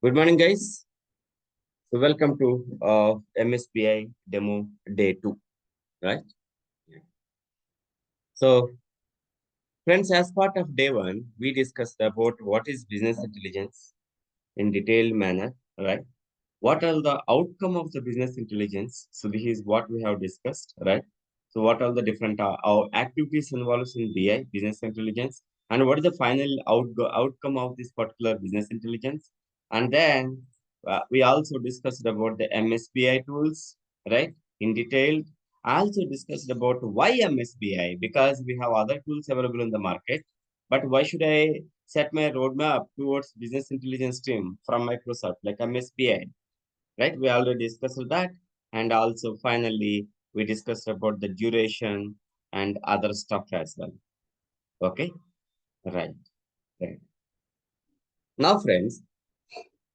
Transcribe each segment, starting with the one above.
Good morning, guys. So, welcome to MSBI demo day 2, right? Yeah. So, friends, as part of day 1, we discussed about what is business intelligence in detailed manner, right? What are the outcome of the business intelligence? So, this is what we have discussed, right? So, what are the different our activities involved in BI, business intelligence, and what is the final outcome of this particular business intelligence? And then we also discussed about the MSBI tools, right, in detail. I also discussed about why MSBI, because we have other tools available in the market. But why should I set my roadmap towards business intelligence team from Microsoft, like MSBI, right? We already discussed that. And also, finally, we discussed about the duration and other stuff as well. Okay, right, right. Now, friends,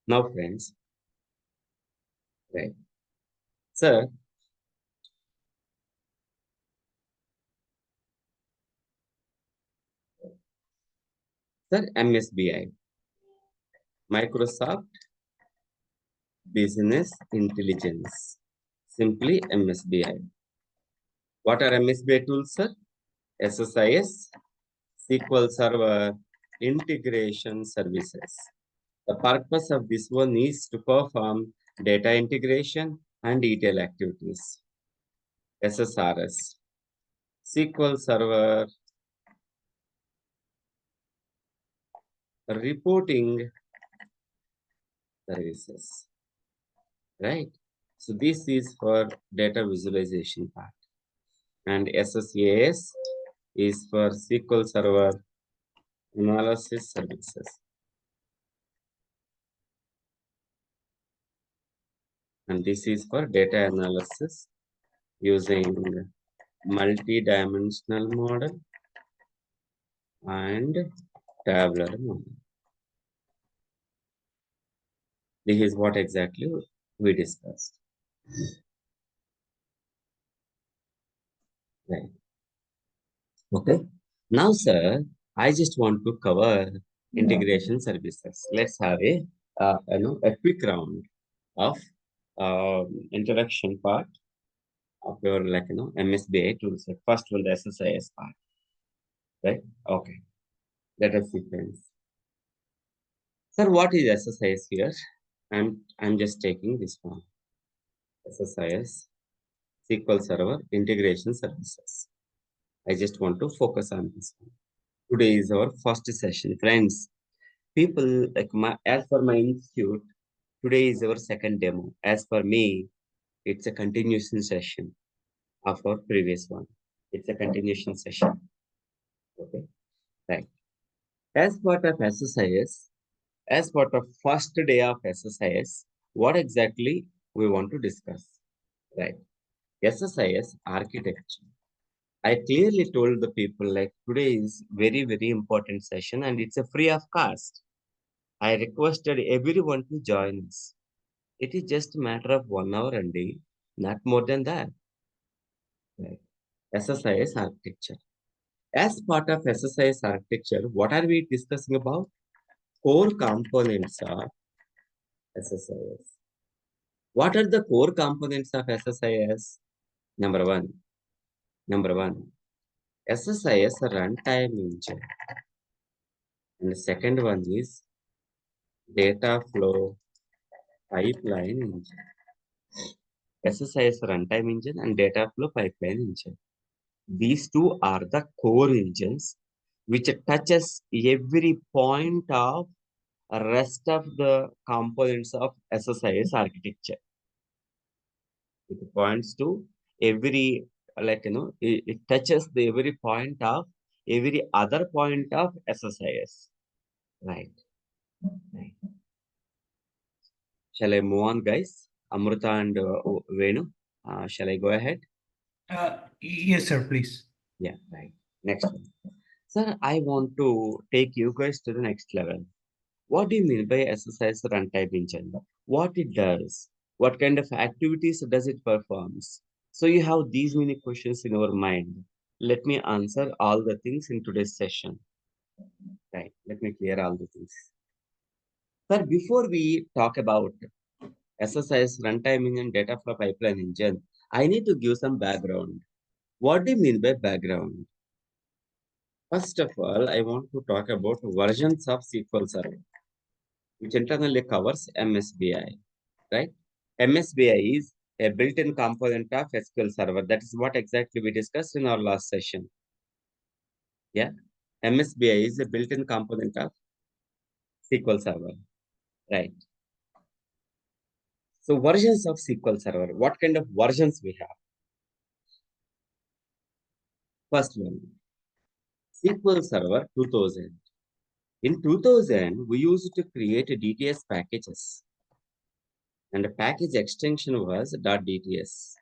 now, friends, right. Sir, sir, MSBI, Microsoft Business Intelligence, simply MSBI. What are MSBI tools, sir? SSIS, SQL Server, Integration Services. The purpose of this one is to perform data integration and ETL activities. SSRS, SQL Server, Reporting Services, right? So this is for data visualization part. And SSAS is for SQL Server Analysis Services. And this is for data analysis using multi-dimensional model and tabular model. This is what exactly we discussed. Right. Okay. Now, sir, I just want to cover integration services. Let's have a quick round of introduction part of your MSBA tools. First one, the SSIS part, right? Okay. Let us see, friends. Sir, what is SSIS here? I'm just taking this one. SSIS, SQL Server Integration Services. I just want to focus on this one. Today is our first session, friends. People as per my institute, today is our second demo. As per me, it's a continuation session of our previous one. It's a continuation session. Okay, right. As part of SSIS, as part of first day of SSIS, what exactly we want to discuss, right? SSIS architecture. I clearly told the people like today is very, very important session and it's a free of cost. I requested everyone to join us. It is just a matter of 1 hour a day, not more than that. Right. SSIS architecture. As part of SSIS architecture, what are we discussing about? Core components of SSIS. What are the core components of SSIS? Number one. Number one. SSIS runtime engine. And the second one is data flow pipeline engine. SSIS runtime engine and data flow pipeline engine. These two are the core engines which touches every point of rest of the components of SSIS architecture. It points to every it touches the every point of every other point of SSIS. Right. Right. Shall I move on, guys? Amrita and Venu, shall I go ahead? Yes, sir, please. Yeah, right. Next one. Sir, I want to take you guys to the next level. What do you mean by SSIS runtime engine? What it does? What kind of activities does it performs? So you have these many questions in your mind. Let me answer all the things in today's session. Right. Let me clear all the things. Sir, before we talk about SSIS runtime and data flow pipeline engine, I need to give some background. What do you mean by background? First of all, I want to talk about versions of SQL Server, which internally covers MSBI, right? MSBI is a built-in component of SQL Server. That is what exactly we discussed in our last session. Yeah, MSBI is a built-in component of SQL Server, right? So versions of SQL Server, what kind of versions we have? First one, SQL Server 2000. In 2000, we used to create DTS packages, and the package extension was .dts.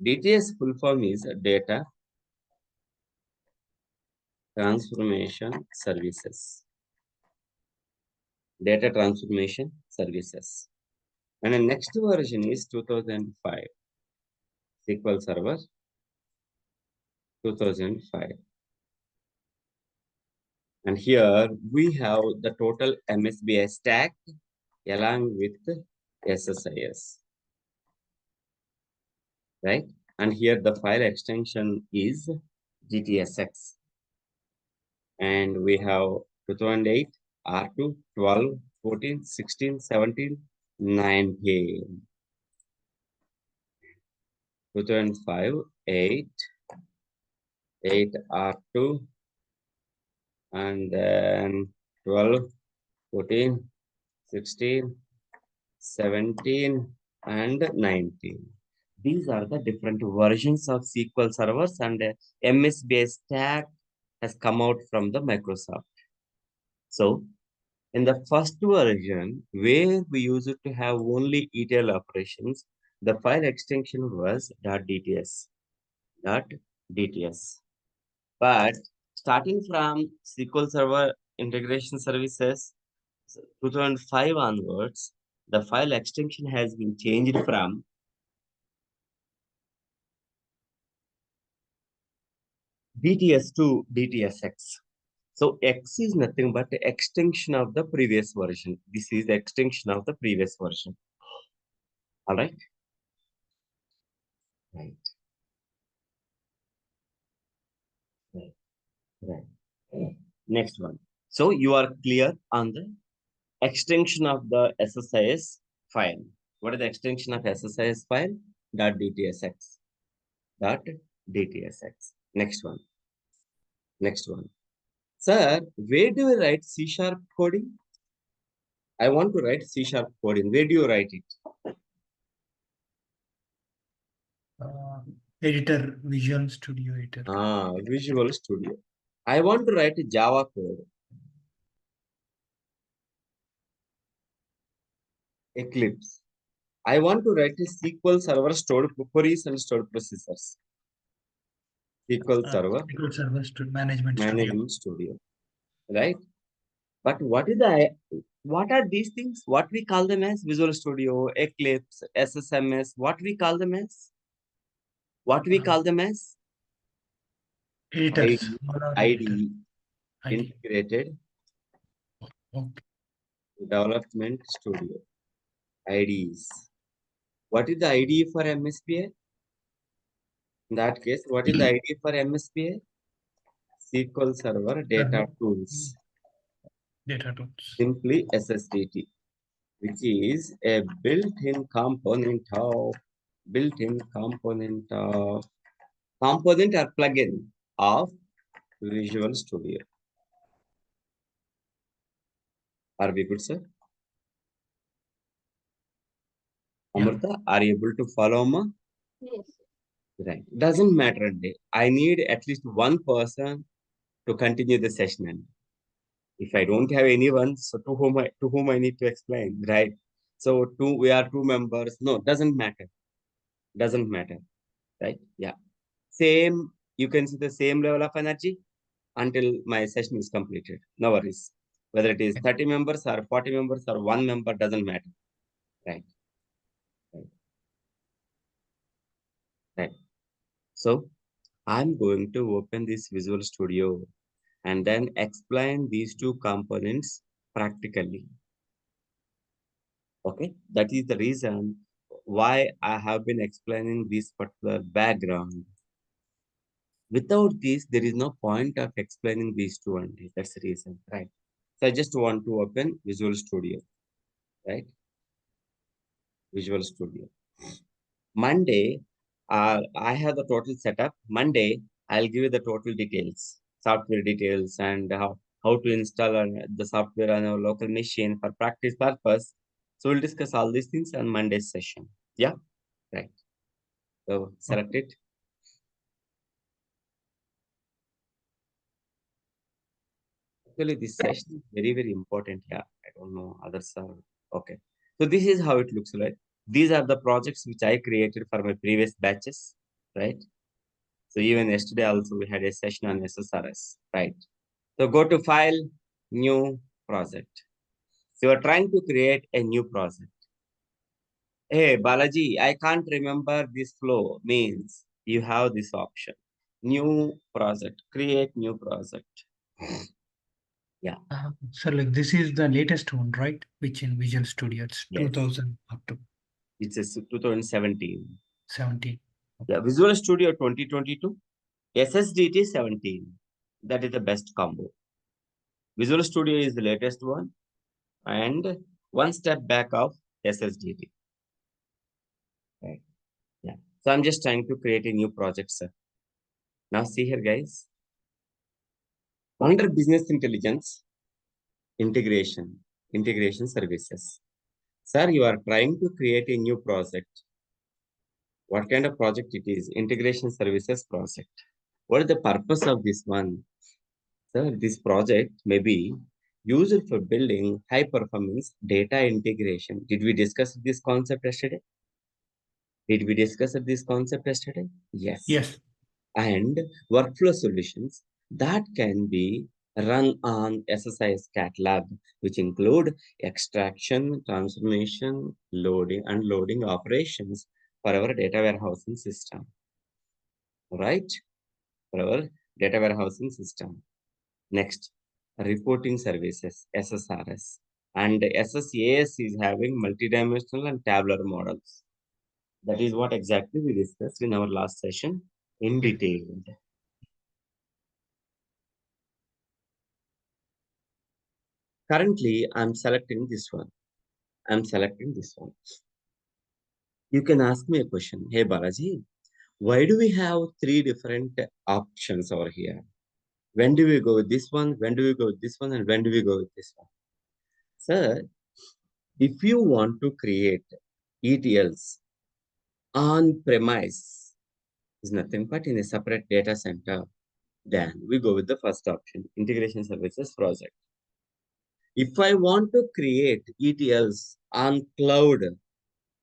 DTS full form is Data Transformation Services. Data Transformation Services. And the next version is 2005. SQL Server 2005. And here we have the total MSBI stack along with SSIS, right? And here the file extension is GTSX. And we have 2008, R2, 12, 14, 16, 17, 19. 2005, 8, 8 R2, and then 12, 14, 16, 17, and 19. These are the different versions of SQL servers, and MSBI stack has come out from the Microsoft. So in the first version, where we used to have only ETL operations, the file extension was .dts. .dts. But starting from SQL Server Integration Services 2005 onwards, the file extension has been changed from DTS to DTSX. So X is nothing but the extension of the previous version. This is the extension of the previous version. All right? Right. Right. Right. Next one. So you are clear on the extension of the SSIS file. What is the extension of SSIS file? .dtsx. .dtsx. Next one. Next one. Sir, where do we write C# coding? I want to write C# coding. Where do you write it? Editor, Visual Studio Editor. Visual Studio. I want to write Java code. Eclipse. I want to write a SQL Server stored queries and stored procedures. SQL Server SQL Server Management Studio. Management Studio. Right? But what are these things? What we call them as Visual Studio, Eclipse, SSMS, what we call them as? What we call them as? Editors. ID, ID. Integrated Okay. Development Studio. IDs. What is the ID for MSBI? In that case, what is the ID for MSBI? SQL Server Data Tools. Data Tools. Simply SSDT, which is a built-in component or plugin of Visual Studio. Are we good, sir? Amrita, are you able to follow me? Yes. Right. Doesn't matter. I need at least one person to continue the session. If I don't have anyone, so to whom I need to explain, right? So we are two members. No, doesn't matter. Doesn't matter, right? Yeah. Same. You can see the same level of energy until my session is completed. No worries. Whether it is 30 members or 40 members or one member, doesn't matter. Right. Right. Right. So I'm going to open this Visual Studio and then explain these two components practically. Okay, that is the reason why I have been explaining this particular background. Without this, there is no point of explaining these two only. That's the reason, right? So I just want to open Visual Studio, right? Visual Studio. Monday, I have the total setup. Monday, I'll give you the total details, software details, and how to install the software on our local machine for practice purpose. So we'll discuss all these things on Monday's session. Yeah, right. So Oh, select it. Actually, this session is very, very important. Yeah, I don't know. Others are okay. So this is how it looks like. These are the projects which I created for my previous batches, right? So even yesterday also we had a session on SSRS, right? So go to File, New Project. So you are trying to create a new project. Hey, Balaji, I can't remember this flow. Means you have this option. New project. Create new project. Yeah. so like this is the latest one, right? Which in Visual Studio, it's Yes. 2000 up to It's a 2017. 17. Yeah. Visual Studio 2022. SSDT 17. That is the best combo. Visual Studio is the latest one. And one step back of SSDT. Right. Yeah. So I'm just trying to create a new project, sir. Now see here, guys. Under business intelligence, integration, integration services. Sir, you are trying to create a new project. What kind of project it is? Integration services project. What is the purpose of this one? Sir, this project may be used for building high performance data integration. Did we discuss this concept yesterday? Did we discuss this concept yesterday? Yes. Yes. And workflow solutions that can be run on SSIS catalog, which include extraction, transformation, loading, and loading operations for our data warehousing system, right? For our data warehousing system. Next, reporting services, SSRS. And SSAS is having multidimensional and tabular models. That is what exactly we discussed in our last session in Yeah. detail. Currently, I'm selecting this one. I'm selecting this one. You can ask me a question. Hey, Balaji, why do we have three different options over here? When do we go with this one? When do we go with this one? And when do we go with this one? Sir, if you want to create ETLs on premise, is nothing but in a separate data center, then we go with the first option, integration services project. If I want to create ETLs on cloud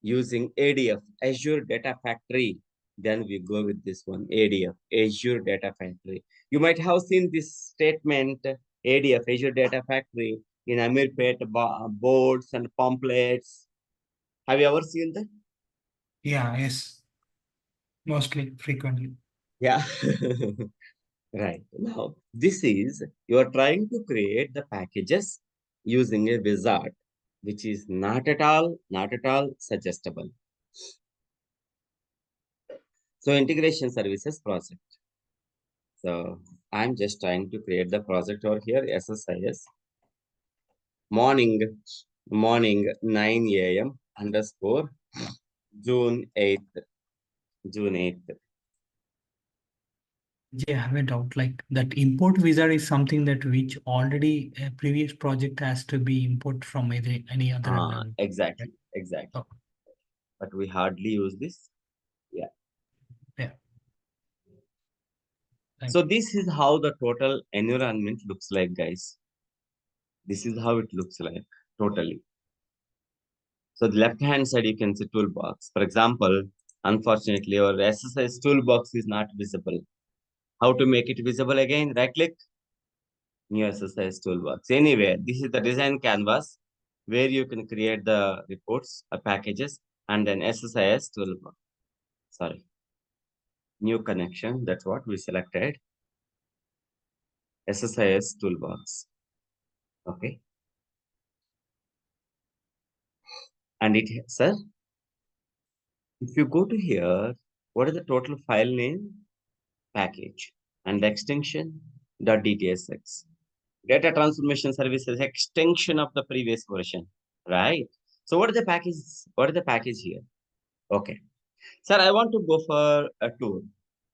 using ADF, Azure Data Factory, then we go with this one, ADF, Azure Data Factory. You might have seen this statement, ADF, Azure Data Factory, in Amirpet boards and pamphlets. Have you ever seen that? Yeah. Yes. Mostly, frequently. Yeah. Right. Now, this is, you are trying to create the packages using a wizard, which is not at all suggestible. So, integration services project. So I'm just trying to create the project over here, SSIS. Morning, morning 9 a.m. underscore June 8th. June 8th. Yeah, I have a doubt. Like that import wizard is something that which already a previous project has to be import from any other environment. Right? Exactly, exactly. Oh, But we hardly use this. Yeah. yeah. Thank So you. this is how the total environment looks like, guys. This is how it looks like totally. So the left hand side, you can see toolbox. For example, unfortunately, our SSIS toolbox is not visible. How to make it visible again? Right click, new exercise toolbox. Anyway, this is the design canvas where you can create the reports or packages and then SSIS toolbox. Sorry, new connection. That's what we selected. SSIS toolbox. Okay. And it, sir, if you go to here, what is the total file name? Package. And the extension, .dtsx. Data transformation services extension of the previous version, right? So what is the package? What is the package here? Okay. Sir, I want to go for a tour.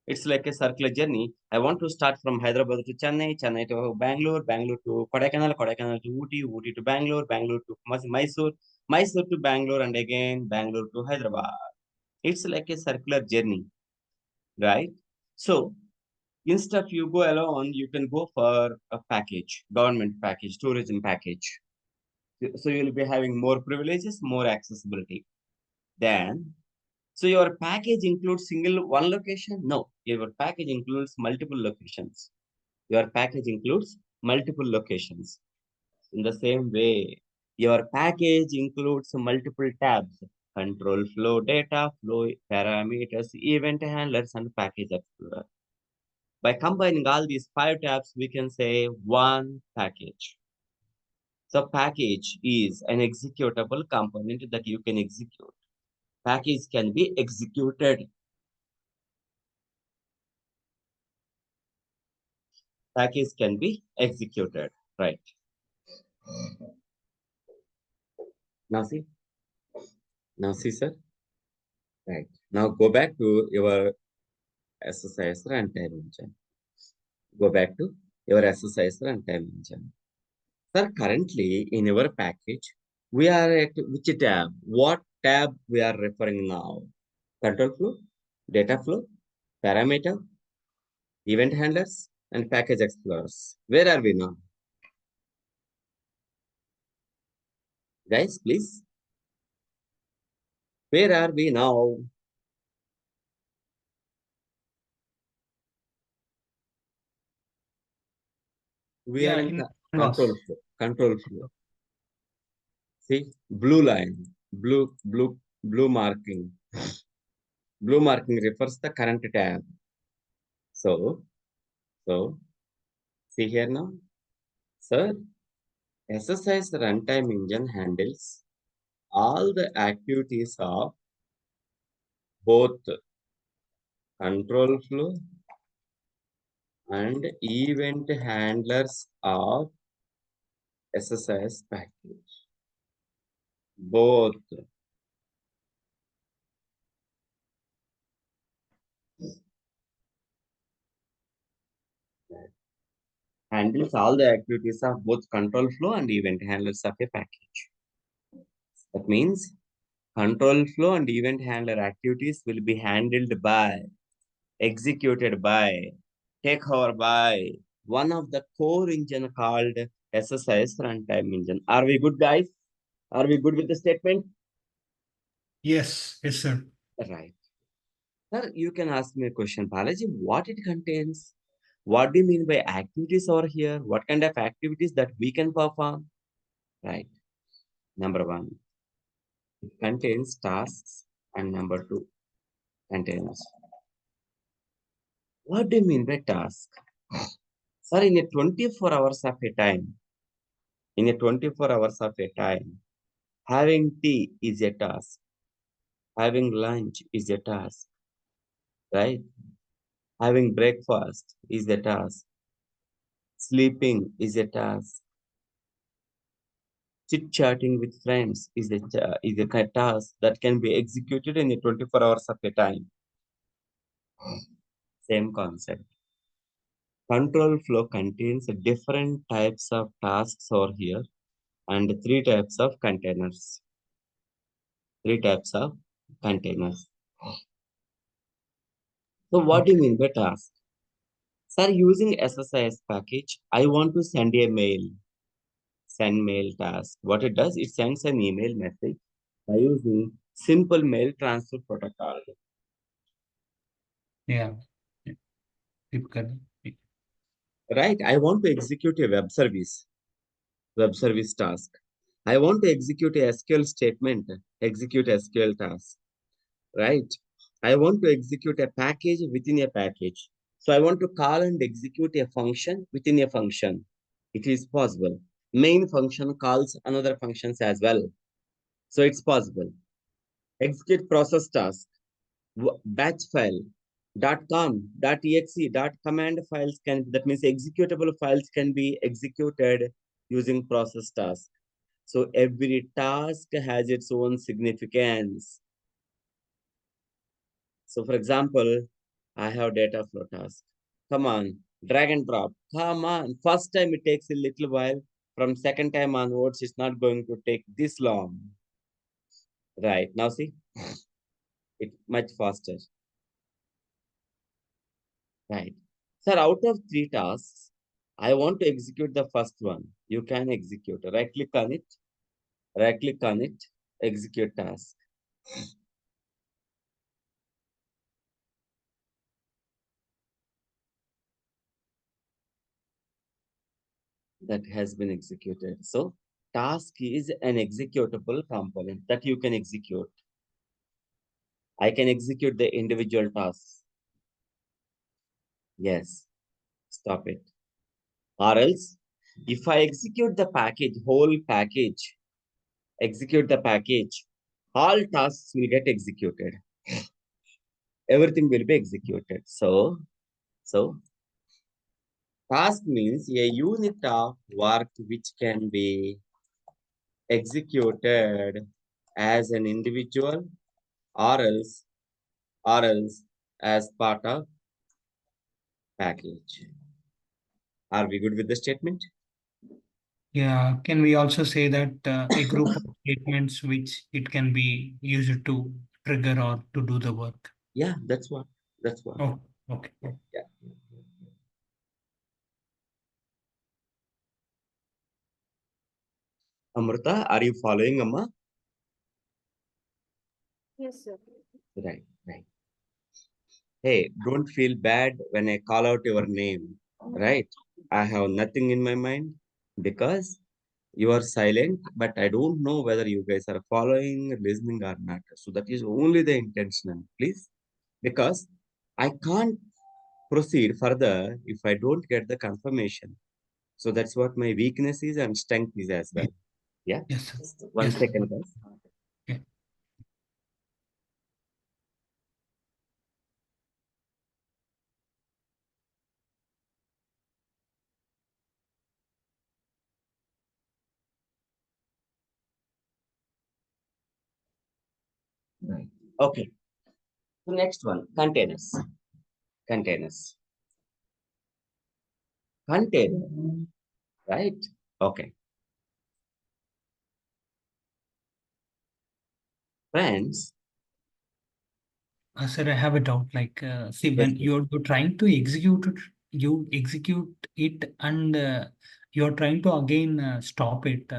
It's like a circular journey. I want to start from Hyderabad to Chennai, Chennai to Bangalore, Bangalore to Kodaikanal, Kodaikanal to Ooty, Ooty to Bangalore, Bangalore to Mysore, Mysore to Bangalore, and again Bangalore to Hyderabad. It's like a circular journey, right? So instead of you go alone, you can go for a package, government package, tourism package. So you'll be having more privileges, more accessibility. Then, so your package includes single one location? No, your package includes multiple locations. Your package includes multiple locations. In the same way, your package includes multiple tabs: control flow, data flow, parameters, event handlers, and package explorer. By combining all these 5 tabs, we can say one package. So package is an executable component that you can execute. Package can be executed. Package can be executed, right? Now see, sir, right. Now go back to your exercise runtime engine. Go back to your exercise runtime engine. Sir, currently in your package, we are at which tab? What tab we are referring now? Control flow, data flow, parameter, event handlers, and package explorers. Where are we now? Guys, please. Where are we now? We are in in control loss. flow. Control flow. See, blue line, blue marking. Blue marking refers the current tab. So, see here now. Sir, SSI's runtime engine handles all the activities of both control flow and event handlers of SSIS package. Both. Handles all the activities of both control flow and event handlers of a package. That means control flow and event handler activities will be handled by, executed by, take over by one of the core engine called SSIS runtime engine. Are we good, guys? Are we good with the statement? Yes, yes, sir. Right. Sir, you can ask me a question, Balaji, what it contains? What do you mean by activities over here? What kind of activities that we can perform? Right. Number one, it contains tasks, and number two, containers. What do you mean by task? Sir, in a 24 hours of a time, in a 24 hours of a time, having tea is a task. Having lunch is a task, right? Having breakfast is a task. Sleeping is a task. Chit-chatting with friends is a task that can be executed in a 24 hours of a time. Same concept. Control flow contains different types of tasks over here and 3 types of containers. 3 types of containers. So what do you mean by task? Sir, using SSIS package, I want to send a mail. Send mail task. What it does, it sends an email message by using simple mail transfer protocol. Yeah. Typical. Right? I want to execute a web service task. I want to execute a SQL statement, execute SQL task. Right? I want to execute a package within a package. So I want to call and execute a function within a function. It is possible. Main function calls another functions as well. So it's possible. Execute process task, batch file, .com, .exe, .command files can, that means executable files can be executed using process task. So every task has its own significance. So for example, I have data flow task. Come on, drag and drop. Come on. First time it takes a little while. From second time onwards, it's not going to take this long. Right. Now see, it's much faster. Right. Sir, out of 3 tasks, I want to execute the first one. You can execute. Right click on it, execute task. That has been executed. So task is an executable component that you can execute. I can execute the individual tasks. Yes, stop it. Or else, if I execute the package, whole package, execute the package, all tasks will get executed. Everything will be executed. So task means a unit of work which can be executed as an individual or else as part of package. Are we good with the statement? Yeah, can we also say that a group of statements which it can be used to trigger or to do the work? Yeah, that's what. That's what. Oh, okay. Yeah, yeah. Amrita, are you following, Amma? Yes, sir. Right, right. Hey, don't feel bad when I call out your name, right? I have nothing in my mind because you are silent, but I don't know whether you guys are following, listening, or not. So that is only the intentional, please, because I can't proceed further if I don't get the confirmation. So that's what my weakness is and strength is as Yeah. well. Yeah. Yes, sir. Just one Yes, sir. second, guys. Yeah. Right. Okay. The next one, containers. Containers. Container, right? Okay. Friends, Sir, I have a doubt. Like, see, yes, when please. you're trying to execute it, you execute it, and you're trying to again stop it.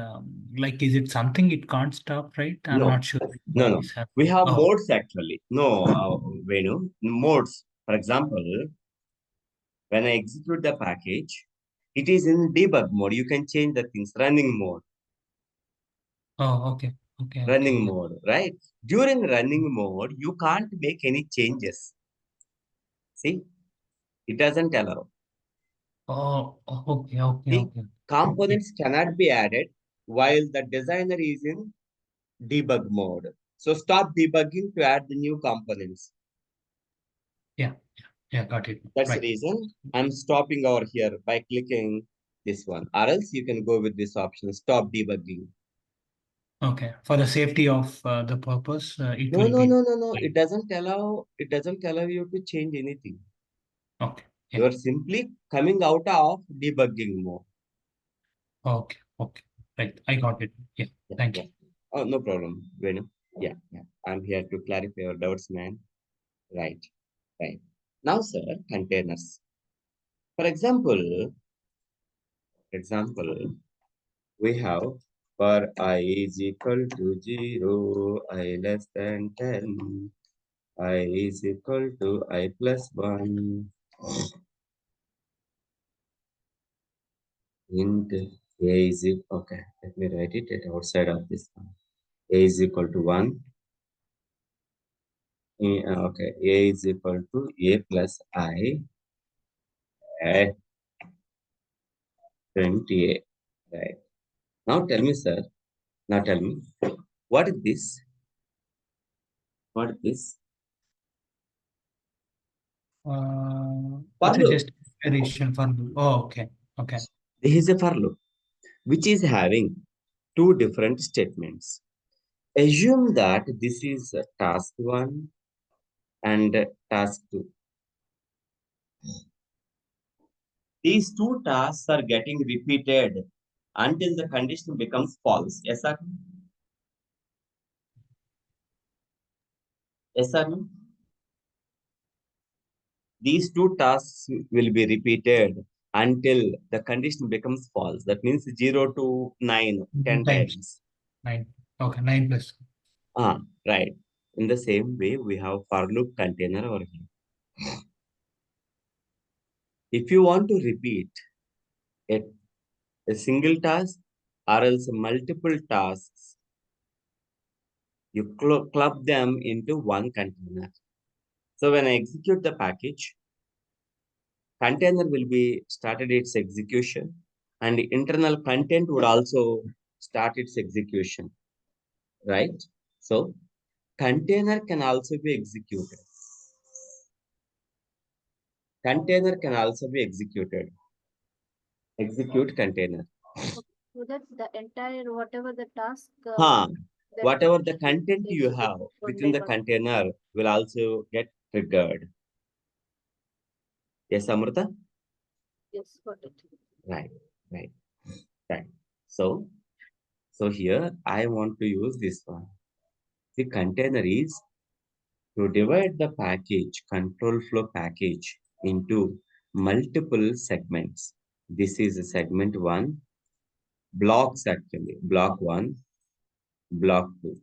Like, is it something it can't stop, right? I'm No, not sure no, what no. is We happening. have Oh, modes actually. No, Venu, modes. For example, when I execute the package, it is in debug mode. You can change the things. oh, okay, okay, okay. Running Yeah. mode, right? During running mode, you can't make any changes. See, it doesn't allow. Oh, okay, okay, The okay. Yeah, components cannot be added while the designer is in debug mode. So stop debugging to add the new components. yeah, yeah, got it. That's the Right. reason I'm stopping over here by clicking this one. Or else you can go with this option, stop debugging. Okay. For the safety of the purpose, it No, will no, be no, no, no. right. It doesn't allow you to change anything. Okay. You Yeah. are simply coming out of debugging mode. Okay. Okay. Right. I got it. Yeah. Yeah, Thank yeah. you. Oh, no problem, Venu. Yeah, yeah. I'm here to clarify your doubts, man. Right, right. Now, sir, containers. For example, we have for I is equal to 0, I less than 10, I is equal to I plus 1, int a is equal, okay, let me write it at outside of this one. A is equal to 1, okay, a is equal to a plus I at 20a, right. Now tell me, sir, now tell me, What is this? What is this? It's a For loop. just variation for loop. Oh, okay. Okay. This is a for loop, which is having two different statements. Assume that this is task 1 and task 2. These two tasks are getting repeated until the condition becomes false. Yes or no? Yes or no? These two tasks will be repeated until the condition becomes false. That means 0 to 9, 10 Times times. 9. Okay, 9 plus. Right. In the same way, we have for loop container over here. If you want to repeat a, a single task or else multiple tasks, you club them into one container. So when I execute the package, container will be started its execution and the internal content would also start its execution, right? So container can also be executed. Container can also be executed. Execute container. So that the entire whatever the task Huh. that Whatever the content you execute have one within by the one. container will also get triggered. Yes, Amrita? Yes, got it. Right, right, right. So, so here I want to use this one. The container is to divide the package, control flow package into multiple segments. This is a segment 1, blocks actually, block 1, block 2,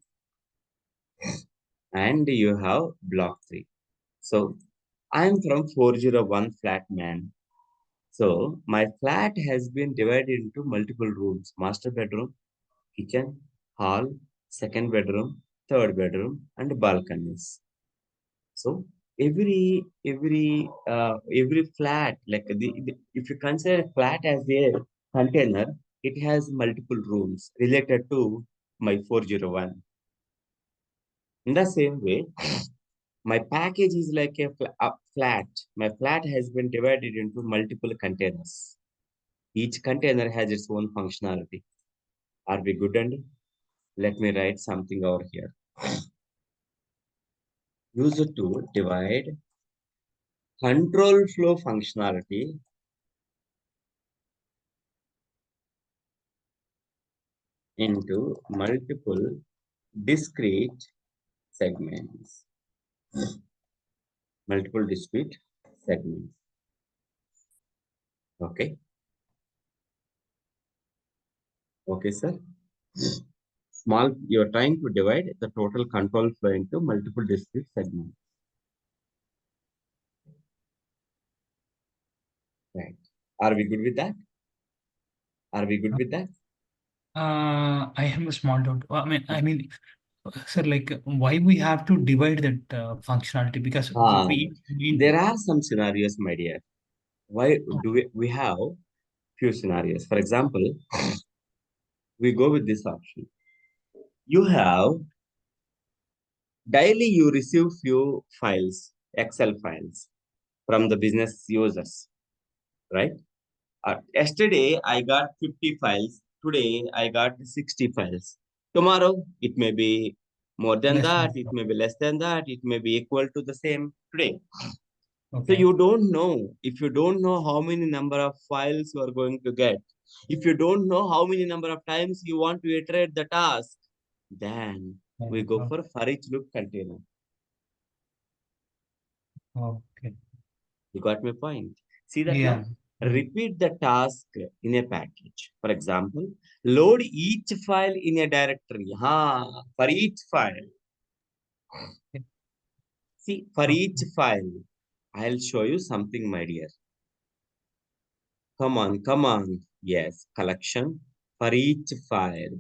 and you have block 3. So I am from 401 flat man. So my flat has been divided into multiple rooms, master bedroom, kitchen, hall, second bedroom, third bedroom, and balconies. So every flat, like if you consider a flat as a container, it has multiple rooms related to my 401. In the same way, my package is like a flat. My flat has been divided into multiple containers. Each container has its own functionality. Are we good? And let me write something over here. Use it to divide control flow functionality into multiple discrete segments. Multiple discrete segments. Okay. Okay, sir. Small, you're trying to divide the total control flow into multiple discrete segments. Right. Are we good with that? Are we good with that? I have a small doubt. Sir, like why we have to divide that functionality? Because There are some scenarios, my dear. Why do we have few scenarios? For example, we go with this option. You have daily you receive few files, Excel files from the business users, right? Yesterday I got 50 files. Today I got 60 files. Tomorrow it may be more than less that. than It may be less than that. It may be equal to the same today. So okay. you don't know. If you don't know how many number of files you are going to get, if you don't know how many number of times you want to iterate the task, then we go for each loop container. Okay. You got my point. See that Yeah. now? Repeat the task in a package. For example, load each file in a directory. For each file. See, for each file, I'll show you something, my dear. Come on, come on. Yes, collection for each file.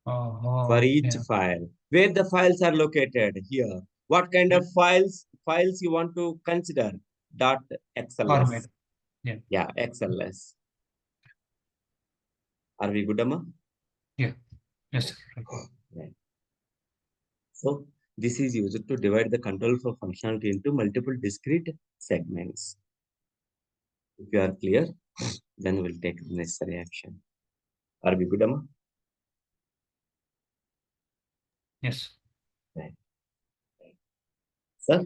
For each Okay. file. Where the files are located? Here. What kind of files you want to consider? Dot XLS. Format. Yeah. Yeah, XLS. Are we good, Amma? Yeah. Yes, sir. Right. So this is used to divide the control for functionality into multiple discrete segments. If you are clear, then we'll take necessary action. Are we good, Amma? Yes. Right. Sir?